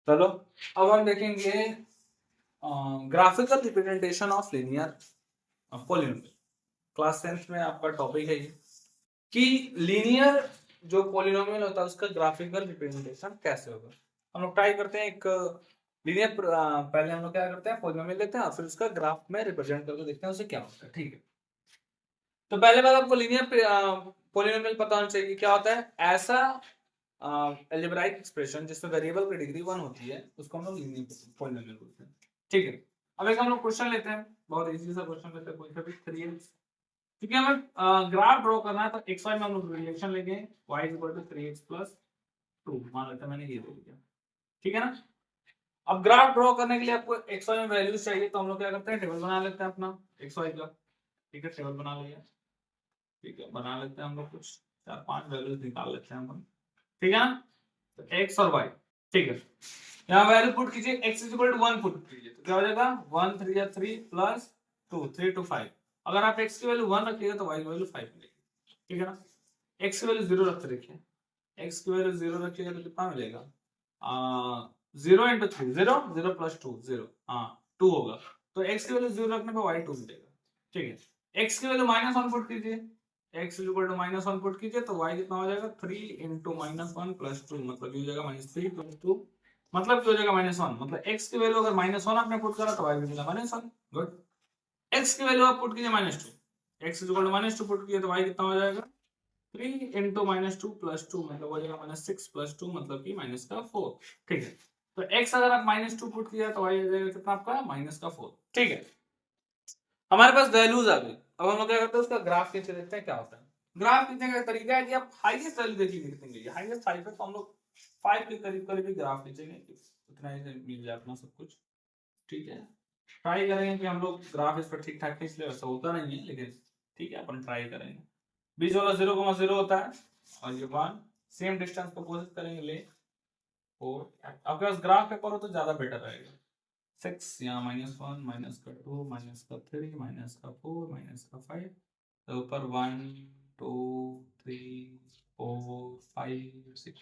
चलो अब हम देखेंगे graphical representation of linear polynomial. Class 10th में आपका टॉपिक है ये कि लीनियर जो पॉलिनोमियल होता है उसका ग्राफिकल रिप्रेजेंटेशन कैसे होगा। हम लोग ट्राई करते हैं एक लीनियर पहले हम लोग क्या करते हैं, पॉलिनोमियल लेते हैं और फिर उसका ग्राफ में रिप्रेजेंट करके देखते हैं उसे क्या होता है। ठीक है, तो पहले बात आपको लीनियर पॉलिनोमियल पता होना चाहिए कि क्या होता है। ऐसा अलजेब्राइक एक्सप्रेशन जिसमें वेरिएबल की डिग्री 1 होती है उसको हम लोग लीनियर पॉलिनोमियल बोलते हैं। ठीक है, अब एक हम लोग क्वेश्चन लेते हैं, बहुत इजी सा क्वेश्चन लेते हैं, कोई सा भी 3x, क्योंकि हमें ग्राफ ड्रॉ करना है तो x y में हम लोग रिलेशन लेंगे y 3x + 2, मान लेते हैं मैंने ये दे दिया। ठीक है ना, अब ग्राफ ड्रॉ करने के लिए आपको x y में वैल्यूज चाहिए तो हम लोग क्या करते हैं, टेबल बना लेते हैं अपना x y का। ठीक है, टेबल बना लिया। ठीक है, बना लेते हैं हम लोग कुछ 4-5 वैल्यूज निकाल लेते हैं हम। ठीक है ना, तो x और y। ठीक है, यहाँ वैल्यू पुट कीजिए, x = 1 पुट कीजिए तो क्या हो जाएगा 1 3 या 3 + 2 3 to 5। अगर आप x की वैल्यू 1 रखिएगा तो y की वैल्यू 5 मिलेगी। ठीक है ना, x की वैल्यू 0 रख रखिए, x की वैल्यू 0 रखिएगा तो कितना मिलेगा 0 × 3 0 0 + 2 0, हाँ 2 होगा, तो x की वैल्यू 0 रखने पे y 2 मिलेगा। ठीक है, x की वैल्यू -1 पुट कीजिए, x = -1 पुट कीजिए तो y कितना हो जाएगा 3 × -1 + 2, मतलब ये हो जाएगा -3 + 2, मतलब क्या हो जाएगा -1, मतलब x की वैल्यू अगर -1 आपने पुट करा तो y भी मिला -1। गुड, x की वैल्यू आप पुट कीजिए -2, x = -2 पुट किए तो y कितना हो जाएगा 3 × -2 + 2, मतलब हो जाएगा -6 + 2, मतलब कि -4। ठीक है, तो x अगर आप -2 पुट किया तो y हो जाएगा कितना आपका -4। ठीक है, हमारे पास वैल्यूज आ गई। अब हम लोग क्या करते हैं, उसका ग्राफ खींच के देखते हैं क्या होता है। ग्राफ खींचने का तरीका है कि आप हाईएस्ट वैल्यू देखिए कितनी, हाईएस्ट 5 है तो हम लोग 5 के करीब करीब ही ग्राफ खींचेंगे, उतना ही मिल जाए अपना सब कुछ। ठीक है, ट्राई करेंगे कि हम लोग ग्राफ इस पर ठीक ठाक खींच ले, वैसा होता नहीं है लेकिन ठीक है अपन ट्राई करेंगे। बीच वाला 0,0 होता है और ये 1, सेम डिस्टेंस पर कोशिश करेंगे ले 4। आपके पास ग्राफ पेपर हो तो ज्यादा बेटर रहेगा। 6 यहाँ -1 -2 -3 -4 -5, तो ऊपर 1 2 3 4 5 6।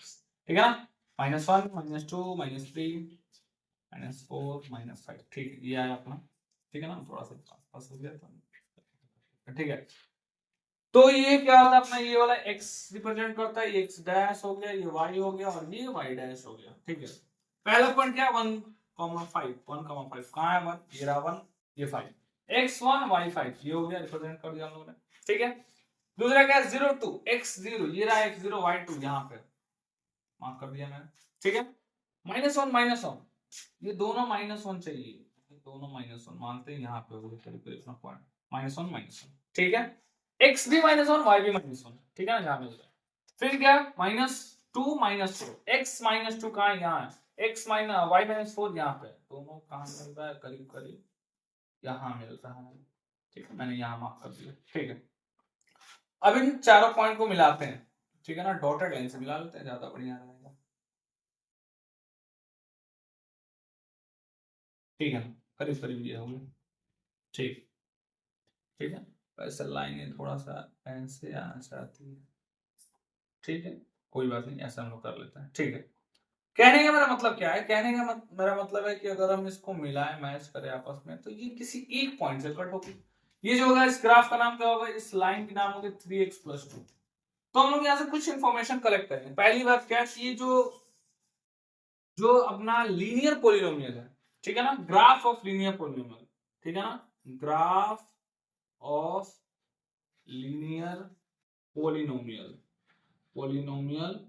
ठीक है ना, -1 -2 -3 -4 -5। ठीक है, ये आया अपना। ठीक है ना, थोड़ा सा पास हो गया था। ठीक है, तो ये क्या होता है अपना, ये वाला x रिप्रेजेंट करता है, ये x डैश हो गया, ये y हो गया और ये y डैश हो गया। ठीक है, पहला पॉइंट क्या 1,5 1,5 कहाँ है 1, ये रहा 1 ये 5, x1 y5 ये हो गया, रिप्रेजेंट कर दिया हम लोगों ने। ठीक है, दूसरा क्या 0 2 x0, ये रहा x0 y2 यहाँ पे मार्क कर दिया मैंने। ठीक है, -1 -1, ये दोनों -1 चाहिए, ये दोनों -1 मानते हैं यहाँ पे होगा करीब करीब अपना पॉइंट -1 -1। ठीक है, x भी -1 y भी -1। ठीक है ना, यहाँ मिल गया। फिर क्या -2 -4, x -2 कहाँ है, यहाँ है, x y -4 यहाँ पे, दोनों कहाँ मिल रहा है करीब करीब यहाँ मिल रहा है। ठीक है, मैंने यहाँ मार्क कर दिया। ठीक है, अब इन चारों पॉइंट को मिलाते हैं। ठीक है ना, डॉटेड लाइन से मिला लेते हैं, ज्यादा बढ़िया रहेगा। ठीक है, करीब करीब ये हो गया। ठीक, ठीक है, वैसे लाइनें थोड़ा सा ऐसे आना चाहती है। ठीक है, कोई बात नहीं, ऐसा हम लोग कर लेते हैं। ठीक है, कहने का मेरा मतलब क्या है, कहने का मेरा मतलब है कि अगर हम इसको मिलाएं मैच करें आपस में तो ये किसी एक पॉइंट से कट होगी। ये जो होगा इस ग्राफ का नाम क्या होगा, इस लाइन के नाम होगा 3x + 2। तो हम लोग यहाँ से कुछ इंफॉर्मेशन कलेक्ट करेंगे। पहली बात क्या है, ये जो जो अपना लीनियर पॉलिनोमियल है, ठीक है ना, ग्राफ ऑफ लीनियर पॉलिनोमियल, ठीक है ना, graph of linear polynomial, polynomial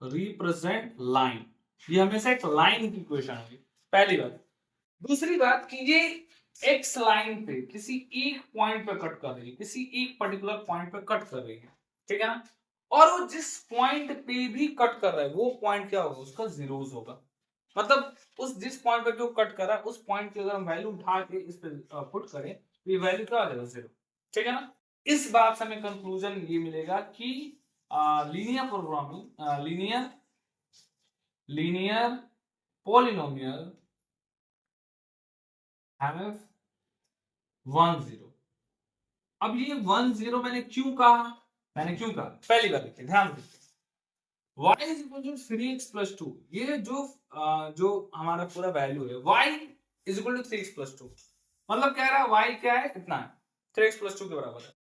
represent line, ये हमेशा एक लाइन की इक्वेशन होगी, पहली बात। दूसरी बात कि ये एक्स लाइन पे किसी एक पॉइंट पे कट कर रही है, किसी एक पर्टिकुलर पॉइंट पे कट कर रही है। ठीक है ना, और वो जिस पॉइंट पे भी कट कर रहा है वो पॉइंट क्या होगा, उसका जीरोस होगा। मतलब उस जिस पॉइंट पे जो कट कर रहा है उस पॉइंट की अगर हम वैल्यू उठा के इस पे पुट करें तो ये वैल्यू क्या आ जाएगा 0। ठीक है ना, इस बात से हमें कंक्लूजन ये मिलेगा कि linear programming linear polynomial have 1 0। अब ये 1 0 मैंने क्यों कहा, पहली बात देखिए, ध्यान दीजिए, y is equal to 3x plus 2, ये जो हमारा पूरा वैल्यू है y is equal to 3x plus 2, मतलब कह रहा है y क्या है, कितना है, 3x प्लस 2 के बराबर है।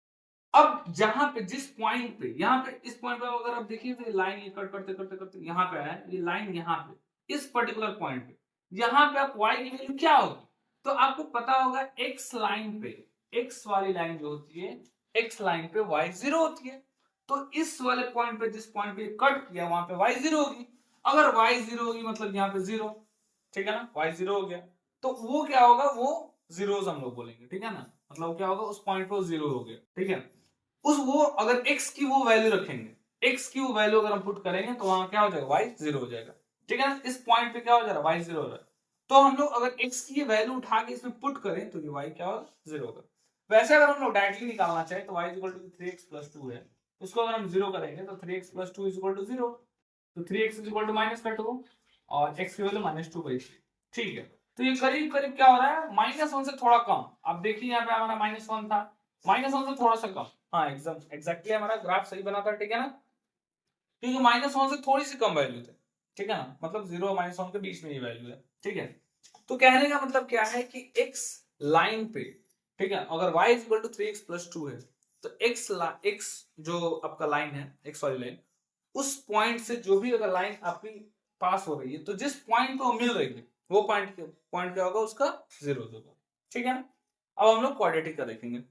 अब जहां पे जिस पॉइंट पे, यहाँ पे इस पॉइंट पे अगर आप देखिए तो लाइन ये कट करते करते करते यहाँ पे है, ये लाइन यहाँ पे इस पर्टिकुलर पॉइंट पे, यहाँ पे आप y की वैल्यू क्या होगी, तो आपको पता होगा x लाइन पे, x वाली लाइन जो होती है, x लाइन पे y 0 होती है, तो इस वाले पॉइंट पे, जिस पॉइंट पे कट किया वहां पे y 0 होगी। अगर y 0 होगी मतलब यहाँ पे 0, ठीक है ना, y 0 हो गया, तो वो क्या होगा, वो जीरोस हम लोग बोलेंगे, ठीक है ना, मतलब क्या होगा, उस पॉइंट पे 0 हो गया, ठीक है। उस वो अगर x की वो वैल्यू रखेंगे, x की वो वैल्यू अगर हम पुट करेंगे तो वहां क्या हो जाएगा, y 0 हो जाएगा, ठीक है ना। इस पॉइंट पे क्या हो जा रहा है, y 0 हो रहा है, तो हम लोग अगर x की ये वैल्यू उठा के इसमें पुट करें तो ये y क्या होगा, 0 होगा। वैसे अगर हम लोग डायरेक्टली निकालना चाहे तो y 3x प्लस 2 है, उसको अगर हम 0 करेंगे तो 3x plus 2 is equal to 0, तो 3x is equal to minus कर दो और x की वैल्यू -2 बची, ठीक है। तो ये करीब करीब क्या हो रहा है, -1 से थोड़ा कम। अब देखिए यहाँ पे हमारा -1 था, -1 से थोड़ा सा कम, हाँ एकदम एग्जैक्टली हमारा ग्राफ सही बना था, ठीक है ना, क्योंकि -1 से थोड़ी सी कम वैल्यू थे, ठीक है ना, मतलब 0 और -1 के बीच में ये वैल्यू है, ठीक है। तो कहने का मतलब क्या है कि x लाइन पे, ठीक है, अगर y is equal to 3x plus 2 है, तो x जो आपका लाइन है, x वाली लाइन, उस पॉइंट से जो भी अगर लाइन आपकी पास हो रही है, तो जिस पॉइंट पे वो मिल रही है, वो पॉइंट क्या होगा, उसका 0 होगा, ठीक है ना। अब हम लोग क्वाड्रेटिक का देखेंगे।